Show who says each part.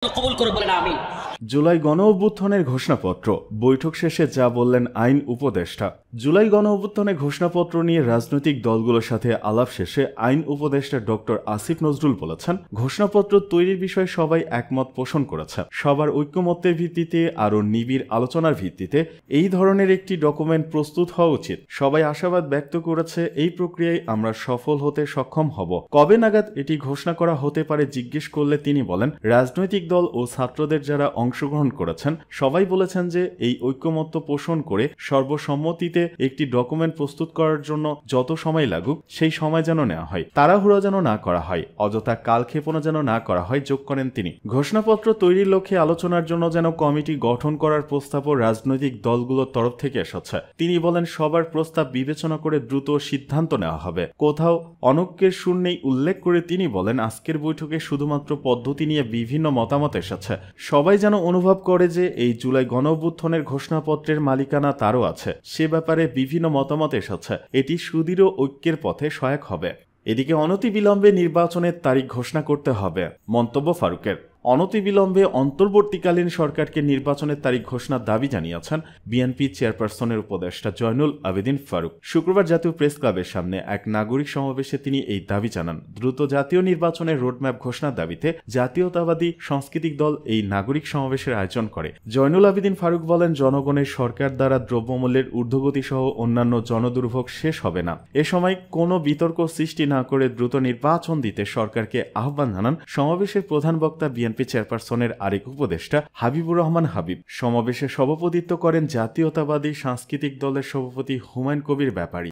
Speaker 1: কবুল করে বলেন আমিন।
Speaker 2: জুলাই গণঅভ্যুত্থানের ঘোষণাপত্র বৈঠক শেষে যা বললেন আইন উপদেষ্টা। জুলাই গণঅভ্যুত্থানের ঘোষণাপত্র নিয়ে রাজনৈতিক দলগুলোর সাথে আলাপ শেষে আইন উপদেষ্টা ডক্টর আসিফ নজরুল বলেছেন, ঘোষণাপত্র তৈরির বিষয়ে সবাই একমত পোষণ করেছে। সবার ঐক্যমত্যের ভিত্তিতে আরও নিবিড় আলোচনার ভিত্তিতে এই ধরনের একটি ডকুমেন্ট প্রস্তুত হওয়া উচিত। সবাই আশাবাদ ব্যক্ত করেছে এই প্রক্রিয়ায় আমরা সফল হতে সক্ষম হব। কবে নাগাদ এটি ঘোষণা করা হতে পারে জিজ্ঞেস করলে তিনি বলেন, রাজনৈতিক দল ও ছাত্রদের যারা অংশগ্রহণ করেছেন সবাই বলেছেন যে এই ঐক্যমত্য পোষণ করে সর্বসম্মতিতে একটি ডকুমেন্ট প্রস্তুত করার জন্য যত সময় লাগুক সেই সময় যেন নেওয়া হয়, তাড়াহুড়ো যেন না করা হয়, অযথা কালক্ষেপণ যেন না করা হয় যোগ করেন তিনি। ঘোষণাপত্র তৈরির লক্ষ্যে আলোচনার জন্য যেন কমিটি গঠন করার প্রস্তাবও রাজনৈতিক দলগুলোর তরফ থেকে এসেছে। তিনি বলেন, সবার প্রস্তাব বিবেচনা করে দ্রুত সিদ্ধান্ত নেওয়া হবে। কোথাও অনৈক্যের সুর নেই উল্লেখ করে তিনি বলেন, আজকের বৈঠকে শুধুমাত্র পদ্ধতি নিয়ে বিভিন্ন মতামত এসেছে। সবাই যেন অনুভব করে যে এই জুলাই গণঅভ্যুত্থানের ঘোষণাপত্রের মালিকানা তারও আছে, সে ব্যাপারে বিভিন্ন মতামত এসেছে। এটি সুদৃঢ় ঐক্যের পথে সহায়ক হবে। এদিকে অনতিবিলম্বে নির্বাচনের তারিখ ঘোষণা করতে হবে মন্তব্য ফারুকের। অনতিবিলম্বে অন্তর্বর্তীকালীন সরকারকে নির্বাচনের তারিখ ঘোষণার দাবি জানিয়েছেন বিএনপি চেয়ারপারসনের উপদেষ্টা জয়নুল আবেদিন ফারুক। শুক্রবার জাতীয় প্রেস ক্লাবের সামনে এক নাগরিক সমাবেশে তিনি এই দাবি জানান। দ্রুত জাতীয় নির্বাচনের রোডম্যাপ ঘোষণার দাবিতে জাতীয়তাবাদী সাংস্কৃতিক দল এই নাগরিক সমাবেশের আয়োজন করে। জয়নুল আবেদিন ফারুক বলেন, জনগণের সরকার দ্বারা দ্রব্যমূল্যের ঊর্ধ্বগতি সহ অন্যান্য জনদুর্ভোগ শেষ হবে না। এ সময় কোনো বিতর্ক সৃষ্টি না করে দ্রুত নির্বাচন দিতে সরকারকে আহ্বান জানান সমাবেশের প্রধান বক্তা বিএনপি চেয়ারপারসনের আরেক উপদেষ্টা হাবিবুর রহমান হাবিব। সমাবেশে সভাপতিত্ব করেন জাতীয়তাবাদী সাংস্কৃতিক দলের সভাপতি হুমায়ুন কবির ব্যাপারী।